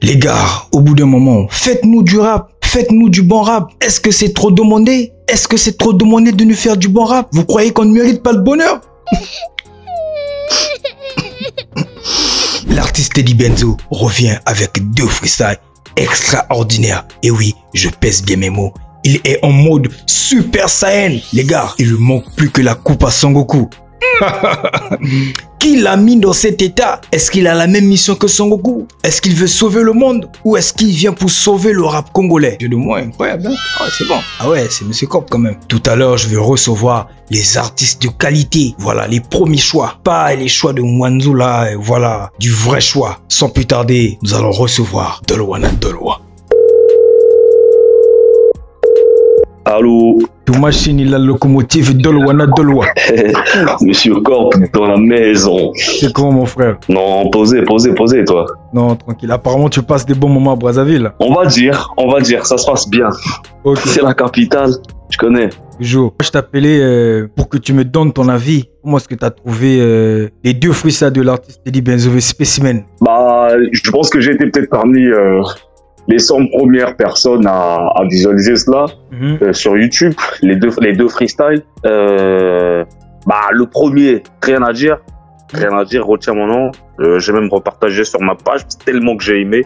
Les gars, au bout d'un moment, faites-nous du rap, faites-nous du bon rap. Est-ce que c'est trop demandé? Est-ce que c'est trop demandé de nous faire du bon rap? Vous croyez qu'on ne mérite pas le bonheur? L'artiste Teddy Benzo revient avec 2 freestyles extraordinaires. Et oui, je pèse bien mes mots. Il est en mode Super Saiyan. Les gars, il ne manque plus que la coupe à Son Goku. Qui l'a mis dans cet état? Est-ce qu'il a la même mission que Son Goku? Est-ce qu'il veut sauver le monde? Ou est-ce qu'il vient pour sauver le rap congolais? Jeu de mots incroyable, hein? Ah ouais, c'est bon. Ah ouais, c'est Monsieur Corp quand même. Tout à l'heure, je vais recevoir les artistes de qualité. Voilà, les premiers choix. Pas les choix de Mwanzu là, voilà, du vrai choix. Sans plus tarder, nous allons recevoir Dolwana Dolwa. Allô? Tout machine, il a la locomotive Dolwana Dolwa. Monsieur Corp dans la maison. C'est comment mon frère? Non, posez, toi. Non, tranquille. Apparemment, tu passes des bons moments à Brazzaville. On va dire, ça se passe bien. Okay. C'est la capitale, je connais. Jo, je t'appelais pour que tu me donnes ton avis. Comment est-ce que tu as trouvé les 2 freestyles de l'artiste Teddy Benzo Specimen? Bah, je pense que j'ai été peut-être parmi les 100 premières personnes à visualiser cela sur YouTube, les deux freestyles. Bah, le premier, rien à dire, retiens mon nom. J'ai même repartagé sur ma page, tellement que j'ai aimé.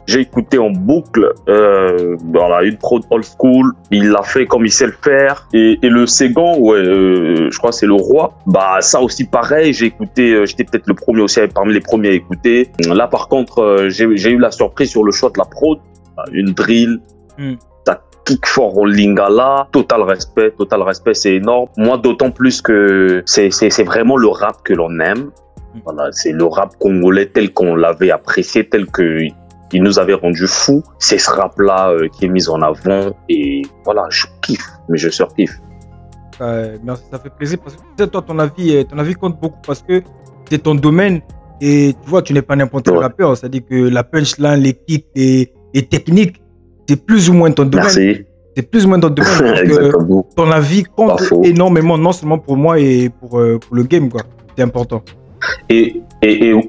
J'ai écouté en boucle, voilà, une prod old school, il l'a fait comme il sait le faire. Et le second, ouais, je crois que c'est le roi. Bah, ça aussi pareil, j'ai écouté, j'étais peut-être le premier aussi, parmi les premiers à écouter. Là, par contre, j'ai eu la surprise sur le choix de la prod. Une drill, ça kick fort au lingala, total respect, c'est énorme. Moi, d'autant plus que c'est vraiment le rap que l'on aime. Voilà, c'est le rap congolais tel qu'on l'avait apprécié, tel que il nous avait rendu fou. C'est ce rap-là qui est mis en avant et voilà, je kiffe, mais je surkiffe. Merci, ça fait plaisir parce que toi, ton avis compte beaucoup parce que c'est ton domaine et tu vois, tu n'es pas n'importe quel rappeur. C'est-à-dire que la punchline, les kicks, les techniques, c'est plus ou moins ton domaine. Merci. C'est plus ou moins ton domaine parce que ton avis compte énormément, non seulement pour moi et pour le game, quoi. C'est important. Et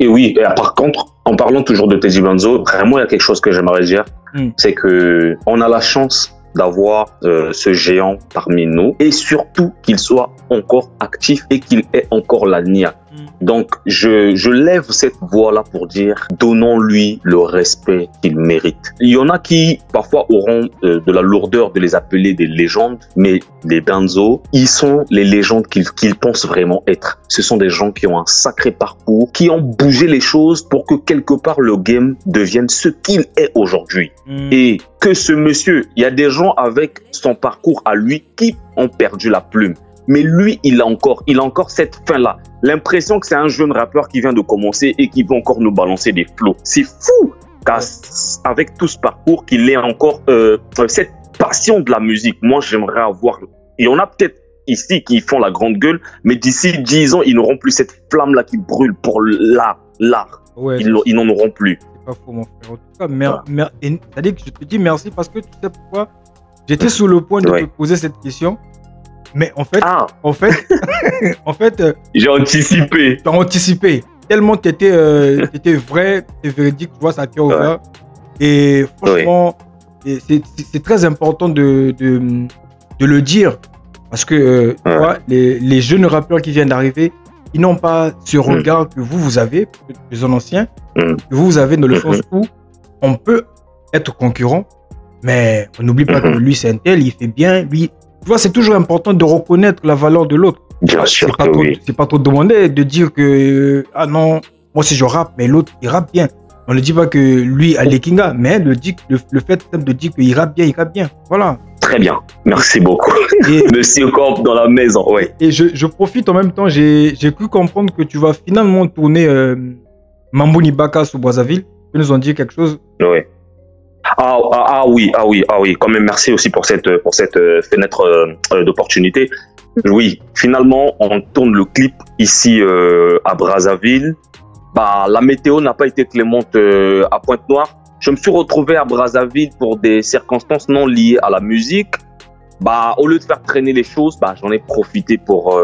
oui, par contre, en parlant toujours de Teddy Benzo, vraiment il y a quelque chose que j'aimerais dire, c'est que on a la chance d'avoir ce géant parmi nous et surtout qu'il soit encore actif et qu'il ait encore la nia. Donc je lève cette voix-là pour dire donnons-lui le respect qu'il mérite. Il y en a qui parfois auront de la lourdeur de les appeler des légendes, mais les Benzo, ils sont les légendes qu'ils pensent vraiment être. Ce sont des gens qui ont un sacré parcours, qui ont bougé les choses pour que quelque part le game devienne ce qu'il est aujourd'hui. Et que ce monsieur, il y a des gens avec son parcours à lui qui ont perdu la plume. Mais lui, il a encore cette fin-là. L'impression que c'est un jeune rappeur qui vient de commencer et qui va encore nous balancer des flots. C'est fou, car avec tout ce parcours, qu'il ait encore cette passion de la musique. Moi, j'aimerais avoir... Il y en a peut-être ici qui font la grande gueule, mais d'ici 10 ans, ils n'auront plus cette flamme-là qui brûle pour l'art. Ouais, ils n'en auront plus. C'est pas faux, mon frère. En tout cas, c'est-à-dire que je te dis merci parce que tu sais pourquoi? J'étais sur le point de te poser cette question. Mais en fait, j'ai anticipé. Tu as anticipé. Tellement tu étais vrai, tu es véridique, tu vois, ça cœur ouvert. Et franchement, c'est très important de le dire. Parce que tu vois, les jeunes rappeurs qui viennent d'arriver, ils n'ont pas ce regard que vous avez, les anciens, que vous avez dans le sens où on peut être concurrent, mais on n'oublie pas que lui, c'est un tel, il fait bien, lui. Tu vois, c'est toujours important de reconnaître la valeur de l'autre. Bien sûr que oui. C'est pas trop demandé de dire que, ah non, moi si je rappe, mais l'autre, il rappe bien. On ne dit pas que lui a les kingas, mais le fait de dire qu'il rappe bien, il rappe bien. Voilà. Très bien. Merci beaucoup. Monsieur Corp dans la maison, oui. Et je profite en même temps, j'ai cru comprendre que tu vas finalement tourner Mambouni Baka sous Brazzaville. Tu peux nous en dire quelque chose? Oui. Ah oui, quand même merci aussi pour cette fenêtre d'opportunité. Oui, finalement on tourne le clip ici à Brazzaville. Bah, la météo n'a pas été clémente à Pointe-Noire. Je me suis retrouvé à Brazzaville pour des circonstances non liées à la musique. Bah, au lieu de faire traîner les choses, bah, j'en ai profité pour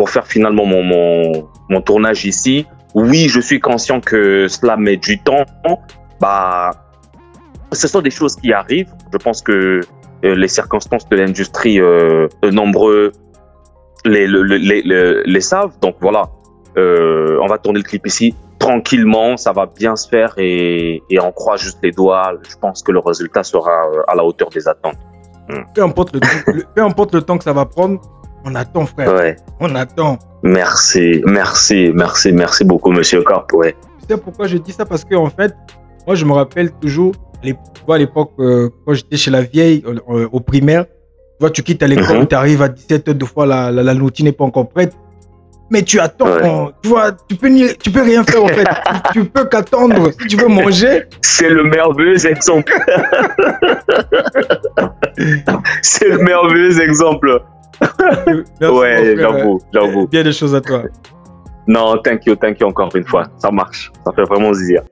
faire finalement mon tournage ici. Oui, je suis conscient que cela met du temps. Bah, ce sont des choses qui arrivent. Je pense que les circonstances de l'industrie, nombreux les savent. Donc voilà, on va tourner le clip ici tranquillement, ça va bien se faire et on croise juste les doigts. Je pense que le résultat sera à la hauteur des attentes. Peu importe le temps que ça va prendre, on attend, frère. Ouais. On attend. Merci beaucoup, Monsieur Corp. Ouais. Tu sais pourquoi je dis ça? Parce que en fait, moi, je me rappelle toujours, à l'époque, quand j'étais chez la vieille, au primaire, tu vois, tu quittes à l'école, tu arrives à 17h, deux fois, la nourriture n'est pas encore prête. Mais tu attends, tu vois, tu peux rien faire en fait. Tu peux qu'attendre si tu veux manger. C'est le merveilleux exemple. C'est le merveilleux exemple. Merci, ouais, j'avoue. Bien des choses à toi. Non, thank you encore une fois. Ça marche. Ça fait vraiment plaisir.